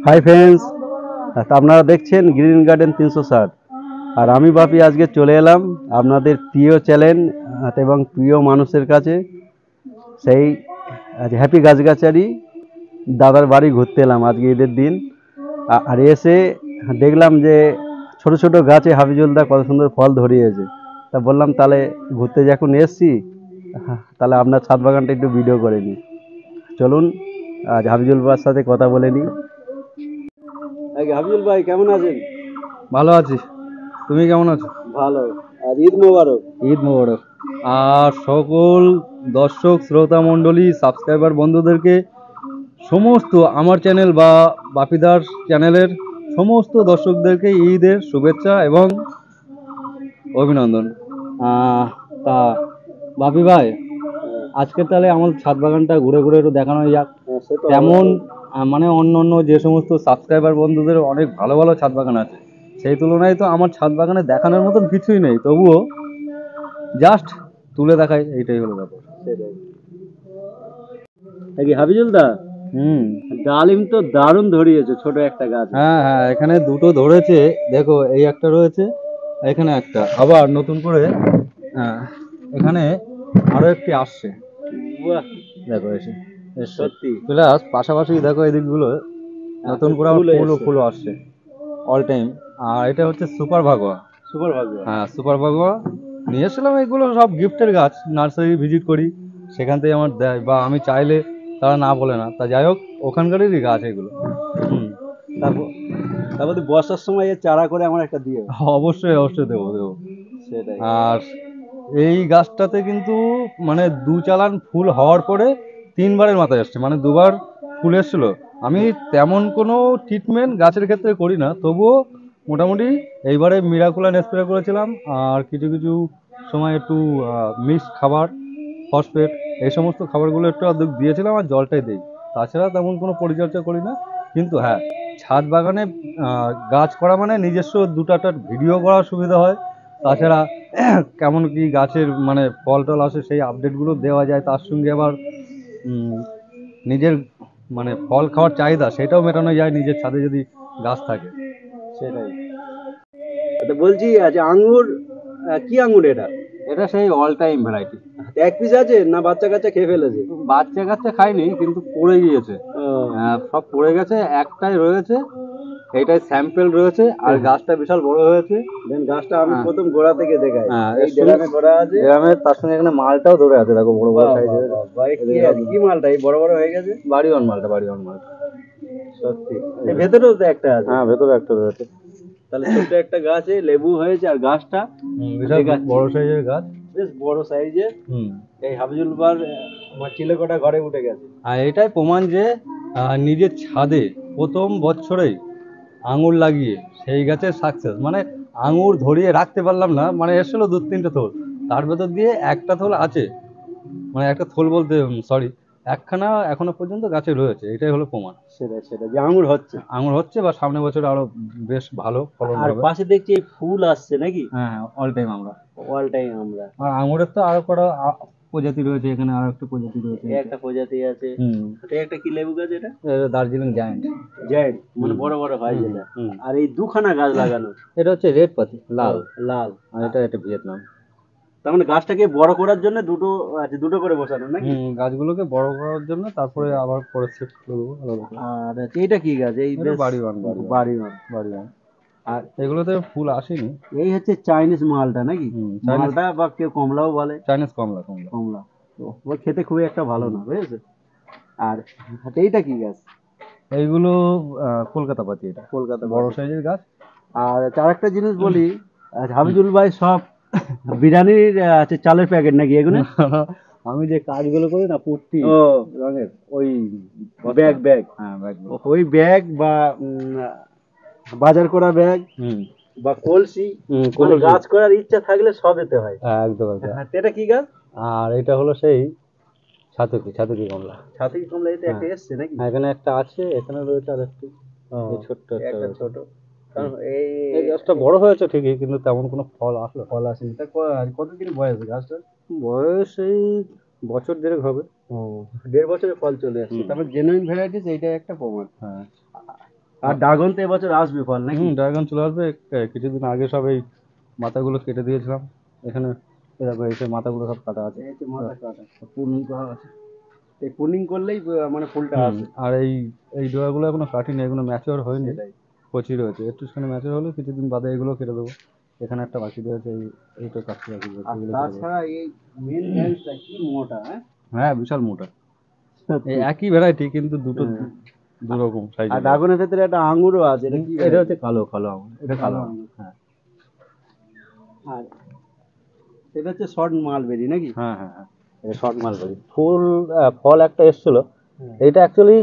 Hi friends, আপনারা দেখছেন green garden 360। আর আমি বাপি আজকে চলে এলাম আপনাদের প্রিয় চ্যানেল এবং প্রিয় মানুষের কাছে। সেই হ্যাপি গাছগাছালি দাদার বাড়ি ঘুরতে এলাম আজকে ঈদের দিন। আর এসে দেখলাম যে ছোট ছোট গাছে হাফিজুলদা কত সুন্দর ফল ধরিয়েছে। তা বললাম তাহলে ঘুরতে যখন এসছি তাহলে আপনার ছাদ বাগানটা একটু ভিডিও করে নিই। চলুন আজ হাফিজুল ভাইয়ের সাথে কথা বলে নিই। হাফিজুল ভাই কেমন আছেন? ভালো আছি। তুমি কেমন আছো? ভালো। আর ঈদ মোবারক। ঈদ মোবারক। আর সকল দর্শক শ্রোতা মণ্ডলী সাবস্ক্রাইবার বন্ধুদেরকে, সমস্ত আমার চ্যানেল বা বাপিদার চ্যানেলের সমস্ত দর্শকদেরকে ঈদের শুভেচ্ছা এবং অভিনন্দন। তা বাপি ভাই, আজকে তাহলে আমার ছাদ বাগানটা ঘুরে ঘুরে একটু দেখানো যাক। তেমন মানে অন্য অন্য যে সমস্ত সাবস্ক্রাইবার বন্ধুদের অনেক ভালো ভালো ছাদ বাগান আছে, সেই তুলনায় তো আমার ছাদ বাগানে দেখানোর মতন কিছুই নেই, তবুও জাস্ট তুলে দেখাই, এইটাই হলো ব্যাপার। সেটাই। হাফিজুল দা, ডালিম তো দারুণ ধরিয়েছে ছোট একটা গাছ। হ্যাঁ হ্যাঁ, এখানে দুটো ধরেছে, দেখো এই একটা রয়েছে, এখানে একটা আবার নতুন করে এখানে আরো একটি আসছে। দেখো এসে সত্যি প্লাস পাশাপাশি দেখো এদিকগুলো নতুন করে ফুলও আসছে অল টাইম। আর এটা হচ্ছে সুপার ভাগোয়া। সুপার ভাগ্য। হ্যাঁ, সুপার ভাগোয়া নিয়ে এসেছিলাম। এগুলো সব গিফটের গাছ, নার্সারি ভিজিট করি, সেখান থেকে আমার দেয়, বা আমি চাইলে তারা না বলে না। তা যাই হোক, ওখানকারই গাছ এগুলো। তারপর বর্ষার সময় এর চারা করে আমার একটা দিয়ে। অবশ্যই অবশ্যই দেবো দেবো। সেটাই। আর এই গাছটাতে কিন্তু মানে 2 চালান ফুল হওয়ার পরে 3বারের মাথায় আসছে, মানে 2বার ফুল এসেছিল। আমি তেমন কোনো ট্রিটমেন্ট গাছের ক্ষেত্রে করি না, তবুও মোটামুটি এইবারে মিরাকুলান স্প্রে করেছিলাম, আর কিছু কিছু সময় একটু মিক্সড খাবার, ফসফেট, এই সমস্ত খাবারগুলো একটু অর্ধেক দিয়েছিলাম, আর জলটাই দিই। তাছাড়া তেমন কোনো পরিচর্যা করি না। কিন্তু হ্যাঁ, ছাদ বাগানে গাছ করা মানে নিজস্ব 2টা ভিডিও করার সুবিধা হয়। তাছাড়া কেমন কি গাছের মানে ফল টল আসে সেই আপডেটগুলো দেওয়া যায়, তার সঙ্গে আবার নিজের মানে ফল খাওয়ার চাহিদা সেটাও মেটানো যায় নিজের ছাদে যদি গাছ থাকে। সেটাই। বলছি আচ্ছা, আঙ্গুর কি আঙ্গুর এটা? এটা সেই অল টাইম ভ্যারাইটি। এক পিস আছে না বাচ্চা কাচ্চা খেয়ে ফেলেছে? বাচ্চা কাচ্চা খায়নি, কিন্তু পড়ে গিয়েছে। সব পড়ে গেছে, একটাই রয়েছে, এইটাই স্যাম্পেল রয়েছে। আর গাছটা বিশাল বড় হয়েছে। দেন গাছটা আমি প্রথম গোড়া থেকে দেখাই। এই এই ড্রামে গোড়া আছে, গ্রামের, তার সঙ্গে এখানে মালটাও ধরে আছে, দেখো বড় বড় সাইজের। কি মালটা এই বড় বড় হয়ে গেছে? বাড়িওয়ান মালটা, বাড়িওয়ান মালটা। সত্যি। এর ভেতরেও তো একটা আছে। হ্যাঁ, ভেতরে একটা রয়েছে। তাহলে ছোট্ট একটা গাছে লেবু হয়েছে, আর গাছটা বিশাল বড় সাইজের গাছ, বেশ বড় সাইজের। এই হাফিজুল বার আমার চিলেকোঠা ঘরে উঠে গেছে। আর এটাই প্রমাণ যে নিজের ছাদে প্রথম বছরেই আঙুর লাগিয়ে সেই গাছের সাকসেস। মানে আঙুর ধরিয়ে রাখতে পারলাম না, মানে এসেছিল 2-3টে থোল, তার ভেতর দিয়ে একটা থোল আছে, মানে একটা থোল বলতে সরি, একখানা এখনো পর্যন্ত গাছে রয়েছে। এটাই হলো প্রমাণ। সেটা সেটা যে আঙুর হচ্ছে। আঙুর হচ্ছে, বা সামনের বছর আরো বেশ ভালো ফলন আর হবে। পাশে দেখছি এই ফুল আসছে নাকি? হ্যাঁ, অল টাইম আমরা। অল টাইম আমরা। আর আঙুরের তো আরো কটা প্রজাতি রয়েছে, এখানে আরো একটা প্রজাতি রয়েছে। একটা প্রজাতি আছে। এটা একটা কি লেবু গাছ এটা? দার্জিলিং জায়ান্ট। জায়েন্ট মানে বড় বড় হয় যেটা। আর এই দুখানা গাছ লাগানো। এটা হচ্ছে রেড পাতি, লাল। লাল। আর এটা ভিয়েতনাম। তার মানে গাছটাকে বড় করার জন্য দুটো আছে, দুটো করে বসানো নাকি? গাছগুলোকে বড় করার জন্য, তারপরে আবার পরে শিফট করবো। আর এটা কি গাছ? এই বাড়িওয়ান। বাড়িওয়ান। আর এগুলোতে ফুল আসেনি। এই হচ্ছে চাইনিজ মালটা নাকি? মালটা বা কেউ কমলাও বলে। চাইনিজ কমলা। কমলা কমলা ও খেতে খুবই একটা ভালো না, বুঝেছো? আর এইটা কি গাছ? এইগুলো কলকাতা পাতি। এটা কলকাতা বড় সাইজের গাছ। আর তার একটা জিনিস বলি, হাফিজুল ভাই সব বিরিয়ানির আছে চালের প্যাকেট নাকি এগুলো? আমি যে কাজগুলো করি না, পুট্টি রঙের, ওই ব্যাগ। হ্যাঁ, ব্যাগ। ওই ব্যাগ বা বাজার করা ব্যাগ বা কলসি, গাছ করার ইচ্ছা থাকলে সব এতে হয়। একদম। এটা কি গাছ? আর এটা হলো সেই ছাতকি কমলা। ছাতকি কমলা। এটা একটা এসছে নাকি? এখানে একটা আছে, এখানে রয়েছে আর একটি ছোট্ট একটা ছোট। কারণ এই গাছটা বড় হয়েছে ঠিকই, কিন্তু তেমন কোনো ফল আসেনি। তা কতদিন বয়স গাছটা? বয়স এই বছর দেড়েক হবে। 1.5 বছরে ফল চলে আসছে। তারপর জেনুইন ভ্যারাইটিস, এইটা একটা প্রমাণ। হ্যাঁ। আর ড্রাগন তো এবছর আসবে ফল নাকি? ড্রাগন চলে আসবে। কিছুদিন আগে সব এই মাথাগুলো কেটে দিয়েছিলাম। এখানে এরকম এসে মাথাগুলো সব কাটা আছে। এই যে মাথা কাটা পূর্ণিং করা আছে, এই পূর্ণিং করলেই মানে ফুলটা আসে। আর এই ডোয়াগুলো এখনো কাটিনি, এগুলো ম্যাচিওর হয়নি, সেটাই। কচি রয়েছে। একটুখানি ম্যাচিওর হলে কিছুদিন বাদে এগুলো কেটে দেবো। এখানে একটা বাকি রয়েছে, এইটা কাটতে বাকি রয়েছে, আর এগুলো কেটে দেবো। তাছাড়া এই মেন ব্রাঞ্চটা কি মোটা, হ্যাঁ? হ্যাঁ, বিশাল মোটা। সত্যি। এই একই ভ্যারাইটি কিন্তু দুটো হ্যাঁ। দু রকম আর সাইজের। ড্রাগনের ভেতরে একটা আঙুরও আছে, এটা কি এটা variety? হচ্ছে কালো কালো আঙুর, এটা কালো কালো আঙুর। আঙুর। হ্যাঁ আর এটা হচ্ছে শর্ট মালবেরি নাকি? হ্যাঁ হ্যাঁ হ্যাঁ, এটা শর্ট মালবেরি। ফল একটা এসেছিল। এটা অ্যাকচুয়ালি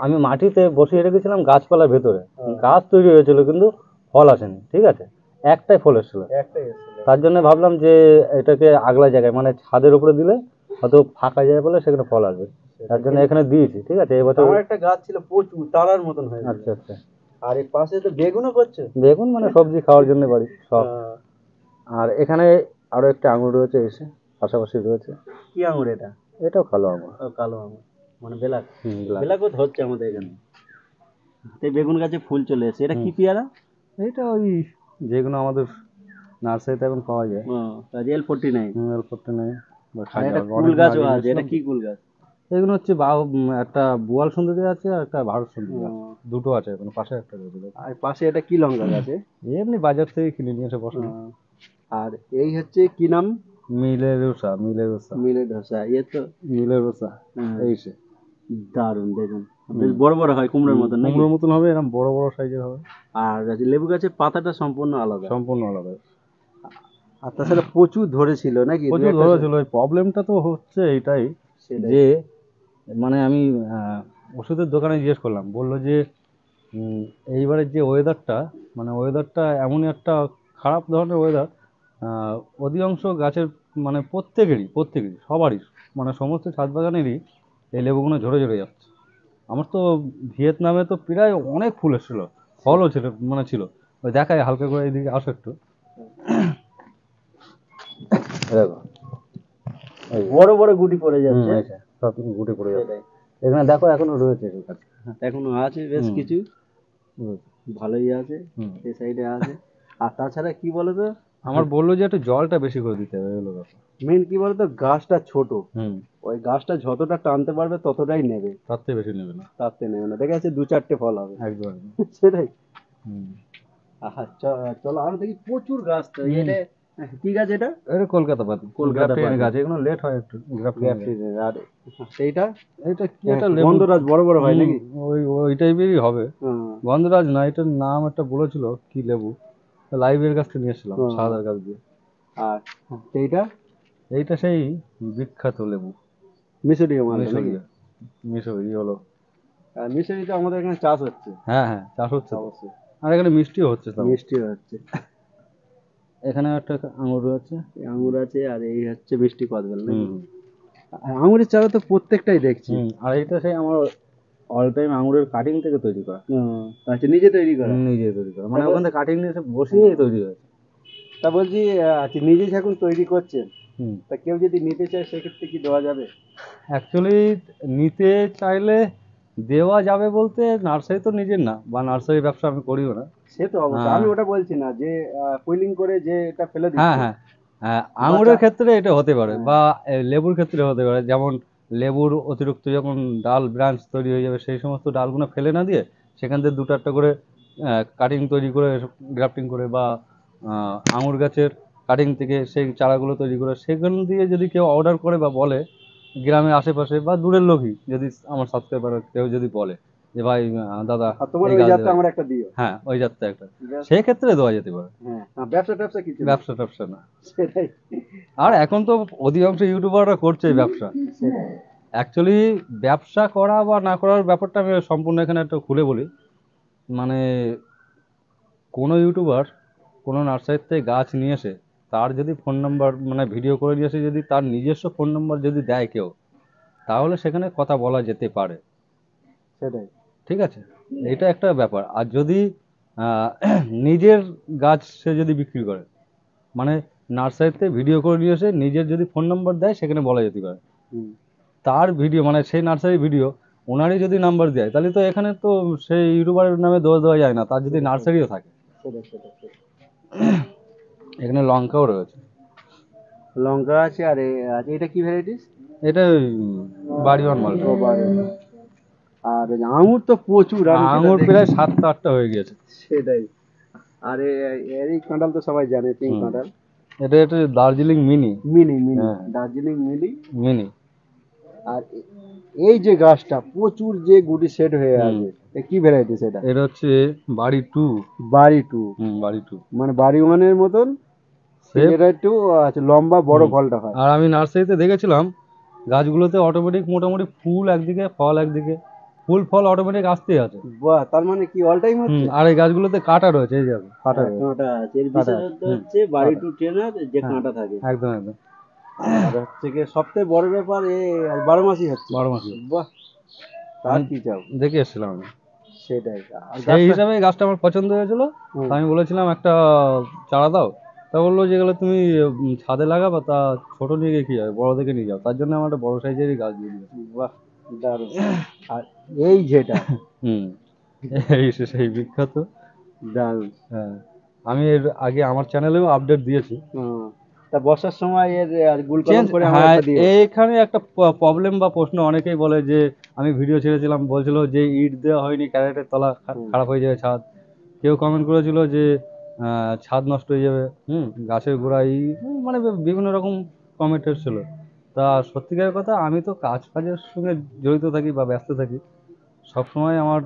আমি মাটিতে বসিয়ে রেখেছিলাম গাছপালার ভেতরে, গাছ তৈরি হয়েছিল কিন্তু ফল আসেনি, ঠিক আছে, একটাই ফল এসেছিল। একটাই এসেছিল। তার জন্য ভাবলাম যে এটাকে আগলা জায়গায় মানে ছাদের উপরে দিলে হয়তো ফাঁকা জায়গা বলে সেখানে ফল আসবে, তার জন্য এখানে দিয়েছি, ঠিক আছে। এবছর আমার একটা গাছ ছিল প্রচুর তারার মতন হয়ে আচ্ছা আচ্ছা। আর এই পাশে তো বেগুনও করছে। বেগুন মানে সবজি খাওয়ার জন্য বাড়ি সব। আহ, আর এখানে আরো একটা আঙুর রয়েছে এসে পাশাপাশি রয়েছে। কি আঙুর এটা? এটাও কালো আঙুর। ও, কালো আঙুর মানে বেলাক। black। বেলাকও ধরছে আমাদের এখানে। তো এই বেগুন গাছে ফুল চলে এসেছে, এটা কি পেয়ারা? এইটা ওই যেগুলো আমাদের নার্সারিতে এখন পাওয়া যায়, রিয়েল 49। করতে নেই বা আর খাজা এটা অনেক কুল দিন গাছও আগে আছে, এটা গেছিলাম। কি কুল গাছ? এগুলো হচ্ছে একটা বোয়াল সুন্দরী আছে আর একটা ভারত সুন্দরী আছে, ও, দুটো আছে এখন, পাশে একটা রয়েছে দেখো। আর পাশে এটা কি লঙ্কা গাছ? এমনি বাজার থেকে কিনে নিয়ে এসে বসানো। আর এই হচ্ছে কি নাম? মিলেরুসা, মিলেরুসা, মিলে ধসা, ইয়ে তো। মিলেরুসা। হ্যাঁ, এই সে দারুণ দেখুন, বেশ বড় বড় হয় কুমড়োর মতন নাকি? কুমড়োর মতন হবে, এরকম বড় বড় সাইজের হবে। আর গাছে লেবু গাছের পাতাটা সম্পূর্ণ আলাদা। সম্পূর্ণ আলাদা। আর তাছাড়া প্রচুর ধরেছিল নাকি? প্রচুর ধরেছিল। ওই প্রবলেমটা তো হচ্ছে এইটাই সেটাই। যে মানে আমি ওষুধের দোকানে জিজ্ঞেস করলাম, বললো যে এইবারের যে ওয়েদারটা, মানে ওয়েদারটা এমনই একটা খারাপ ধরনের ওয়েদার, অধিকাংশ গাছের মানে প্রত্যেকেরই সবারই, মানে সমস্ত ছাদ বাগানেরই এই লেবুগুলো ঝরে ঝরে যাচ্ছে। আমার তো ভিয়েতনামে তো প্রায় অনেক ফুল এসেছিল, ফলও ছিল, মানে ছিল। ওই দেখায় হালকা করে, এইদিকে আসো একটু, দেখো বড় বড় গুটি পড়ে যাচ্ছে। সব গুটে পড়ে যাচ্ছে। এখানে দেখো এখনো রয়েছে গাছ। এখনো আছে বেশ কিছু, ভালোই আছে। এই সাইডে আছে। আর তাছাড়া কি বলতো, আমার বললো যে একটু জলটা বেশি করে দিতে হবে, এগুলো ব্যাপার। মেন কি বলতো, গাছটা ছোট, ওই গাছটা যতটা টানতে পারবে ততটাই নেবে, তার থেকে বেশি নেবে না। তার থেকে নেবে না। দেখে যাচ্ছে 2-4টে ফল হবে। একদম। সেটাই। চলো আরো দেখি, প্রচুর গাছ তো। এটা কি গাছ এটা? এটা কলকাতা পাতি, কলকাতা পাতি। গাছ, এগুলো লেট হয় একটু গ্রাফটিং। আর সেইটা এটা কি একটা লেবু, গন্ধরাজ বড় বড় হয় নাকি? ওই টাইপেরই হবে। হুম। গন্ধরাজ না, এটার নাম একটা বলেছিল কি লেবু, লাইব্রেরির কাছ থেকে নিয়ে এসেছিলাম, সাদার গাছ দিয়ে। আর সেইটা এইটা সেই বিখ্যাত লেবু, মিশরীয় মালটা নাকি? মিশরীয়, মিশরি হলো। আর মিশরী তো আমাদের এখানে চাষ হচ্ছে। হ্যাঁ হ্যাঁ, চাষ হচ্ছে তো। অবশ্যই আর এখানে মিষ্টিও হচ্ছে তো। মিষ্টি হচ্ছে। এখানে একটা আঙুর রয়েছে। আঙুর আছে, আর এই হচ্ছে মিষ্টি কদবেল নাকি? আর আঙুরের চারা তো প্রত্যেকটাই দেখছি। আর এইটা সেই আমার অল টাইম আঙুরের কাটিং থেকে তৈরি করা। আচ্ছা, নিজে তৈরি করা? নিজে তৈরি করা, মানে ওখান থেকে কাটিং নিয়ে এসে বসিয়েই তৈরি হয়েছে। তা বলছি, আচ্ছা, নিজে যখন তৈরি করছেন, তা কেউ যদি নিতে চায় সেক্ষেত্রে কি দেওয়া যাবে? অ্যাকচুয়ালি নিতে চাইলে দেওয়া যাবে বলতে, নার্সারি তো নিজের না, বা নার্সারি ব্যবসা আমি করিও না। সে তো অবশ্যই, আমি ওটা বলছি না যে কুইলিং করে যে এটা ফেলে হ্যাঁ দিচ্ছে। হ্যাঁ হ্যাঁ, আঙুরের ক্ষেত্রে এটা হতে পারে, বা লেবুর ক্ষেত্রে হতে পারে। যেমন লেবুর অতিরিক্ত যখন ডাল ব্রাঞ্চ তৈরি হয়ে যাবে, সেই সমস্ত ডালগুলো ফেলে না দিয়ে সেখান থেকে 2-4টা করে কাটিং তৈরি করে, গ্রাফটিং করে, বা আঙুর গাছের কাটিং থেকে সেই চারাগুলো তৈরি করে, সেখান দিয়ে যদি কেউ অর্ডার করে বা বলে, গ্রামের আশেপাশে বা দূরের লোকই যদি আমার সাবস্ক্রাইবার কেউ যদি বলে যে ভাই দাদা আর তোমার এই ওই গাছ জাতটা দেবে, আমার একটা দিও। হ্যাঁ ওই জাতটা একটা, সেই ক্ষেত্রে দেওয়া যেতে পারে। ব্যবসা ট্যাবসা কিছু না। ব্যবসা না। সেটাই। আর এখন তো অধিকাংশ ইউটিউবাররা করছে এই ব্যবসা। অ্যাকচুয়ালি ব্যবসা করা বা না করার ব্যাপারটা আমি সম্পূর্ণ এখানে একটু খুলে বলি। মানে কোনো ইউটিউবার কোনো নার্সারির থেকে গাছ নিয়ে এসে তার যদি ফোন নাম্বার, মানে ভিডিও করে নিয়ে এসে যদি তার নিজস্ব ফোন নাম্বার যদি দেয় কেউ, তাহলে সেখানে কথা বলা যেতে পারে। সেটাই। ঠিক আছে, এটা একটা ব্যাপার। আর যদি নিজের গাছ সে যদি বিক্রি করে, মানে নার্সারিতে ভিডিও করে নিয়ে এসে নিজের যদি ফোন নাম্বার দেয়, সেখানে বলা যেতে পারে। তার ভিডিও মানে সেই নার্সারির ভিডিও ওনারই যদি নাম্বার দেয় তাহলে তো এখানে তো সেই ইউটিউবারের নামে দোষ দেওয়া যায় না, তার যদি নার্সারিও থাকে। সেটাই সেটাই সেটাই। এখানে লঙ্কাও রয়েছে। লঙ্কা আছে, আর এটা কি ভ্যারাইটিস? এটা বাড়িওয়ান মালটা। আর আঙুর তো প্রচুর, আমি সেটা আঙুর দেখি। প্রায় 7টা 8টা হয়ে গেছে। সেটাই। আর এই কাঁঠাল তো সবাই জানে, পিঙ্ক হুম। কাঁঠাল। এটা এটা দার্জিলিং মিনি। মিনি মিনি হ্যাঁ দার্জিলিং মিনি। মিনি। আর এই যে গাছটা প্রচুর যে গুটি সেট হয়ে হুম। আছে, কি ভ্যারাইটিস এটা? এটা হচ্ছে বাড়ি 2। বাড়ি টু। বাড়ি 2 মানে বাড়ি ওয়ানের মতন, সেফ। এটা একটু আচ্ছা লম্বা বড় ফলটা হয়। আর আমি নার্সারিতে দেখেছিলাম গাছগুলোতে অটোমেটিক মোটামুটি ফুল একদিকে ফল একদিকে, ফুল ফল অটোমেটিক আসতেই আছে। বাহ, তার মানে কি অল টাইম হচ্ছে? আর এই গাছগুলোতে কাঁটা রয়েছে, এই যে কাঁটা হ্যাঁ, রয়েছে। কাঁটা আছে। এর কাঁটা বিশেষত্ব আছে। হচ্ছে বাড়ি কাঁটা। টু ট্রেনার যে হ্যাঁ, কাঁটা থাকে। একদম একদম। আর হচ্ছে কি সবথেকে বড় ব্যাপার, 12 মাসই হচ্ছে। 12 মাসি। বাহ, তার কি চাও? দেখে এসেছিলাম আমি। সেটাই। আর সেই গাছটা হিসাবে গাছটা আমার পছন্দ হয়েছিল। হুম, তা আমি বলেছিলাম একটা চারা দাও। তা বললো যেগুলো তুমি ছাদে লাগাবা তা ছোট নিয়ে গিয়ে কি হবে, বড় দেখে নিয়ে যাও। তার জন্য আমার একটা বড় সাইজেরই গাছ দিয়ে দিয়েছে। বাহ, দারুণ। আর এই যেটা হুম। সেই বিখ্যাত। দারুণ। হ্যাঁ, আমি এর আগে আমার চ্যানেলেও আপডেট দিয়েছি। তা বর্ষার সময় এর আর গুল কলম চেঞ্জ, করে আমার হ্যাঁ। একটা দিও। এইখানে একটা প্রবলেম বা প্রশ্ন অনেকেই বলে যে আমি ভিডিও ছেড়েছিলাম, বলছিল যে ইট দেওয়া হয়নি, ক্যারেটের তলা হুম। খারাপ হয়ে যাবে ছাদ। কেউ কমেন্ট করেছিল যে ছাদ নষ্ট হয়ে যাবে, গাছের গোড়ায় মানে বিভিন্ন রকম কমেন্ট এসেছিল। তা সত্যিকারের কথা, আমি তো কাজের সঙ্গে জড়িত থাকি বা ব্যস্ত থাকি, সবসময় আমার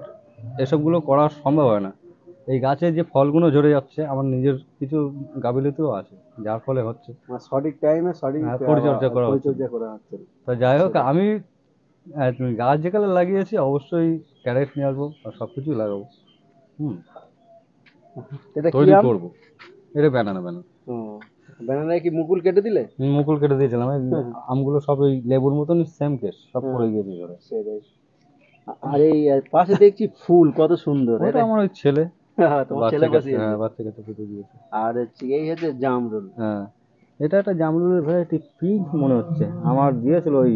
এসবগুলো করা সম্ভব হয় না। এই গাছের যে ফলগুলো ঝরে যাচ্ছে আমার নিজের কিছু গাফিলতিও আছে, যার ফলে হচ্ছে সঠিক টাইমে সঠিক পরিচর্যা করা হচ্ছে না। পরিচর্যা করা হচ্ছে না। তা যাই হোক, সেটাই। আমি গাছ যেখানে লাগিয়েছি অবশ্যই ক্যারেট নিয়ে আসবো আর সব কিছুই লাগাবো। হুম। এটা কি তৈরি আম? করবো। এটা ব্যানানা ব্যানানা। ব্যানানায় কি মুকুল কেটে দিলে? মুকুল কেটে দিয়েছিলাম। এই আমগুলো সব ওই লেবুর মতনই সেম কেস, সব পড়ে গিয়েছে ঝরে। সেটাই। আর এই পাশে দেখছি ফুল কত সুন্দর। ওটা এটা আমার ওই ছেলে তোমার বাচ্চা ছেলে কাছে, বসিয়েছে। বাচ্চা কাছে পুঁতে দিয়েছে। আর হচ্ছে এই হচ্ছে জামরুল। হ্যাঁ, এটা একটা জামরুলের ভ্যারাইটি, পিঙ্ক মনে হচ্ছে। আমার দিয়েছিল ওই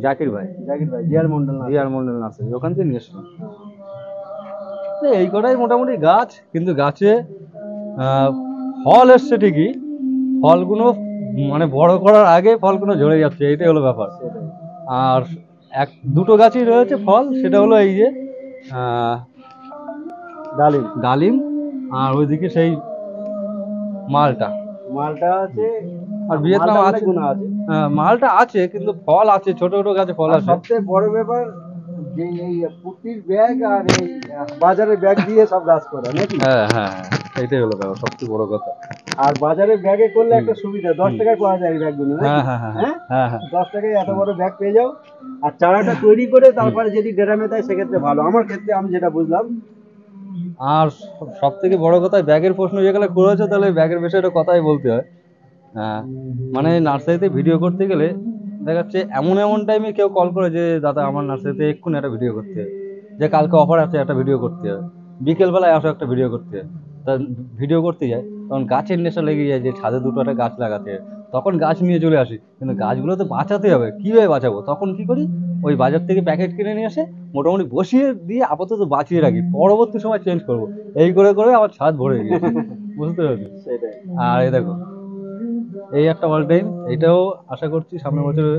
জাকির ভাই। জাকির ভাই, জিআর মন্ডল না? জিআর মন্ডল নার্সারি, ওখান থেকে নিয়ে এসেছিলাম। এই কটাই মোটামুটি গাছ, কিন্তু গাছে ফল এসছে ঠিকই, ফলগুলো মানে বড় করার আগে ফলগুলো ঝরে যাচ্ছে, এইটাই হলো ব্যাপার। সেটাই। আর দুটো গাছই রয়েছে ফল, সেটা হলো এই যে ডালিম। ডালিম, আর ওইদিকে সেই মালটা। মালটা আছে। আর ভিয়েতনাম মালটা অনেক আছে। গুণ আছে। মালটা আছে, কিন্তু ফল আছে, ছোট ছোট গাছে ফল আর আছে। সবচেয়ে বড় ব্যাপার যে এই পুটির ব্যাগ আর এই বাজারের ব্যাগ দিয়ে সব গাছ করা নাকি? হ্যাঁ হ্যাঁ হ্যাঁ, এইটাই হলো ব্যাপার, সবচেয়ে বড় কথা। আর বাজারের ব্যাগে করলে একটা সুবিধা, 10 টাকায় পাওয়া যায় এই ব্যাগগুলো নাকি? হ্যাঁ হ্যাঁ হ্যাঁ হ্যাঁ, হ্যাঁ হ্যাঁ। 10 টাকায় এত বড় ব্যাগ পেয়ে যাও। আর চারাটা তৈরি করে তারপরে যদি ড্রামে দেয় সেক্ষেত্রে ভালো, আমার ক্ষেত্রে আমি যেটা বুঝলাম। আর সব থেকে বড় কথা, ব্যাগের প্রশ্ন যেগুলো করেছো, তাহলে ব্যাগের বিষয়ে একটা কথাই বলতে হয়। মানে নার্সারিতে ভিডিও করতে গেলে দেখা যাচ্ছে এমন এমন টাইমে কেউ কল করে যে দাদা আমার নার্সারিতে এক্ষুনি একটা ভিডিও করতে হবে, যে কালকে অফার আছে একটা ভিডিও করতে হবে, বিকেলবেলায় আসো একটা ভিডিও করতে হবে। তা ভিডিও করতে যায় তখন গাছের নেশা লেগে যায় যে ছাদে দুটো একটা গাছ লাগাতে হবে। তখন গাছ নিয়ে চলে আসি, কিন্তু গাছগুলো তো বাঁচাতে হবে, কীভাবে বাঁচাবো? তখন কি করি, ওই বাজার থেকে প্যাকেট কিনে নিয়ে এসে মোটামুটি বসিয়ে দিয়ে আপাতত বাঁচিয়ে রাখি, পরবর্তী সময় চেঞ্জ করব। এই করে করে আমার ছাদ ভরে গিয়েছে, বুঝতে পারছি। সেটাই। আর এই দেখো, এই একটা অল টাইম, এটাও আশা করছি সামনের বছরে।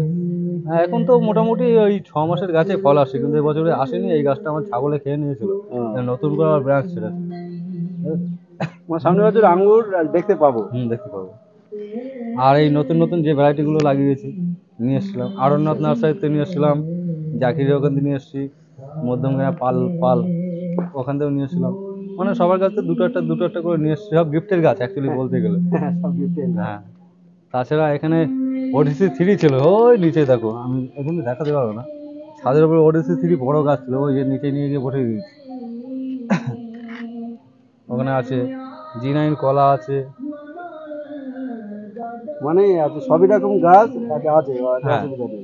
এখন তো মোটামুটি ওই 6 মাসের গাছে ফল আসছে, কিন্তু এবছরে আসেনি। এই গাছটা আমার ছাগলে খেয়ে নিয়েছিল, নতুন করে আবার ব্রাঞ্চ ছেড়েছে। সামনের বছর আঙ্গুর দেখতে পাবো। দেখতে পাবো। আর এই নতুন নতুন যে ভ্যারাইটিগুলো লাগিয়েছি নিয়ে এসেছিলাম, আরণ্যনাথ নার্সারিতে নিয়ে এসেছিলাম, জাকিরের ওখান থেকে নিয়ে এসেছি, মধ্যমগ্রাম পাল পাল ওখান থেকেও নিয়ে এসেছিলাম। মানে সবার কাছে দুটো একটা করে নিয়ে এসেছি, সব গিফটের গাছ অ্যাকচুয়ালি বলতে গেলে। হ্যাঁ, তাছাড়া এখানে ODC3 ছিল, ওই নিচে দেখো, আমি এখানে দেখাতে পারবো না, ছাদের উপরে ODC3 বড় গাছ ছিল, ওই যে নিচে নিয়ে গিয়ে বসে দিয়েছি। ওখানে আছে G9 কলা আছে। মানে আছে সবই রকম গাছ আছে, হ্যাঁ, অসুবিধা নেই।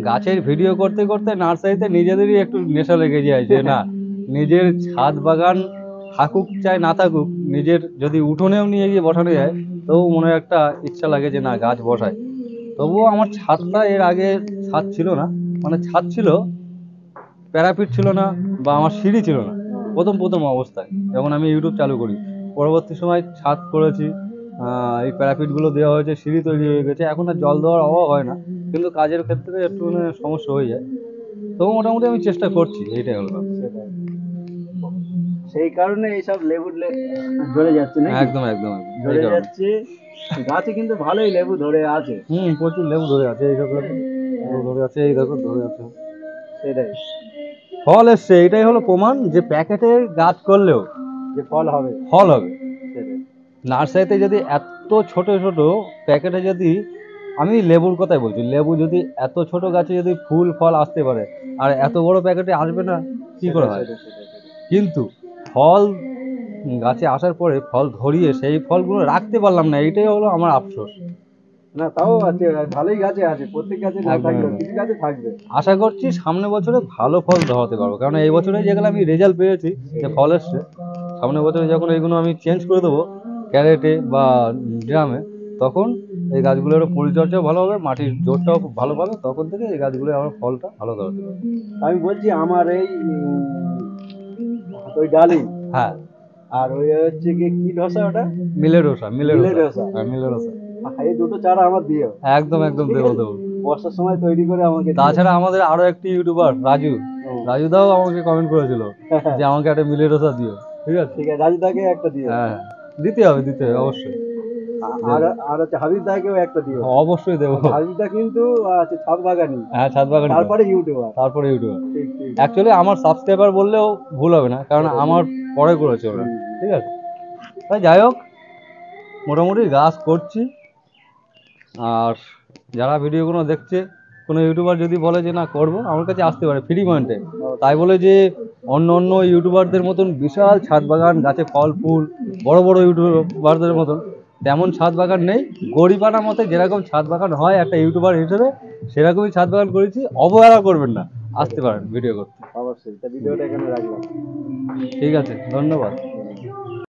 গাছের ভিডিও করতে করতে নার্সারিতে নিজেদেরই একটু নেশা লেগে যায় যে না, নিজের ছাদ বাগান থাকুক চাই না থাকুক, নিজের যদি উঠোনেও নিয়ে গিয়ে বসানো যায় তবু মনে একটা ইচ্ছা লাগে যে না গাছ বসায়। তবুও আমার ছাদটা এর আগে ছাদ ছিল না, মানে ছাদ ছিল, প্যারাপিট ছিল না বা আমার সিঁড়ি ছিল না প্রথম প্রথম অবস্থায় যখন আমি ইউটিউব চালু করি। পরবর্তী সময় ছাদ করেছি, এই প্যারাপিটগুলো দেওয়া হয়েছে, সিঁড়ি তৈরি হয়ে গেছে, এখন আর জল দেওয়ার অভাব হয় না, কিন্তু কাজের ক্ষেত্রে একটু সমস্যা হয়ে যায়। তবু মোটামুটি আমি চেষ্টা করছি, এইটাই হলো ব্যাপার। সেই কারণে এইসব লেবু ঝরে যাচ্ছে নাকি? একদম একদম একদম এই ঝরে কারণে। যাচ্ছে। গাছে কিন্তু ভালোই লেবু ধরে আছে। প্রচুর লেবু ধরে আছে, এই দেখো লেবু ধরে আছে, এই দেখো ধরে আছে, সেটাই, ফল এসছে। এটাই হলো প্রমাণ যে প্যাকেটে গাছ করলেও যে ফল হবে। ফল হবে। সেটাই। নার্সারিতে যদি এত ছোট ছোট প্যাকেটে যদি, আমি লেবুর কথাই বলছি, লেবু যদি এত ছোট গাছে যদি ফুল ফল আসতে পারে, আর এত বড় প্যাকেটে আসবে না কি করে হয়? কিন্তু ফল গাছে আসার পরে ফল ধরিয়ে সেই ফলগুলো রাখতে পারলাম না, এইটাই হলো আমার আফসোস। না তাও আছে, ভালোই গাছে আছে, প্রত্যেক গাছে না একদম, থাকলেও একদম। কিছু গাছে থাকবে। আশা করছি সামনে বছরে ভালো ফল ধরাতে পারবো, কারণ এই বছরে যেগুলো আমি রেজাল্ট পেয়েছি যে ফল এসছে, সামনের বছরে যখন এইগুলো আমি চেঞ্জ করে দেবো ক্যারেটে বা ড্রামে, তখন এই গাছগুলোর পরিচর্যাও ভালো হবে, মাটির জোরটাও খুব ভালো পাবে, তখন থেকে এই গাছগুলো আমার ফলটা ভালো ধরাতে পারবে। আমি বলছি আমার এই ওই ডালিম হ্যাঁ, আর ওই হচ্ছে কি ধসা ওটা, মিলেরোসা, মিলেরোসা। হ্যাঁ মিলেরোসা। এই দুটো চারা আমার দিও। একদম একদম দেবো দেবো। বর্ষার সময় তৈরি করে আমাকে দিও। তাছাড়া আমাদের আরো একটি ইউটিউবার রাজু, রাজুদাও আমাকে কমেন্ট করেছিল যে আমাকে একটা মিলেরোসা দিও। ঠিক আছে, ঠিক আছে, রাজুদাকে একটা দিও। হ্যাঁ দিতে হবে, দিতে হবে অবশ্যই। আর আর হচ্ছে হাবিব দাকেও একটা দিও। অবশ্যই দেবো। হাবিবদা কিন্তু আছে ছাদ বাগানি, হ্যাঁ ছাদ বাগান, তারপরে ইউটিউবার। তারপরে ইউটিউবার। ঠিক ঠিক। অ্যাকচুয়ালি আমার সাবস্ক্রাইবার বললেও ভুল হবে না, কারণ আমার পরে করেছে ওরা। ঠিক আছে, তাই যাই হোক, মোটামুটি গাছ করছি। আর যারা ভিডিওগুলো দেখছে, কোনো ইউটিউবার যদি বলে যে না করবো, আমার কাছে আসতে পারে ফ্রি পয়েন্টে। তাই বলে যে অন্য অন্য ইউটিউবারদের মতন বিশাল ছাদ বাগান, গাছে ফল ফুল, বড় বড় ইউটিউবারদের মতন তেমন ছাদ বাগান নেই। গরিবানা মতে যেরকম ছাদ বাগান হয় একটা ইউটিউবার হিসেবে, সেরকমই ছাদ বাগান করেছি। অবহেলা করবেন না, আসতে পারেন ভিডিও করতে। অবশ্যই, তা ভিডিওটা এখানে রাখলাম। ঠিক আছে, ধন্যবাদ।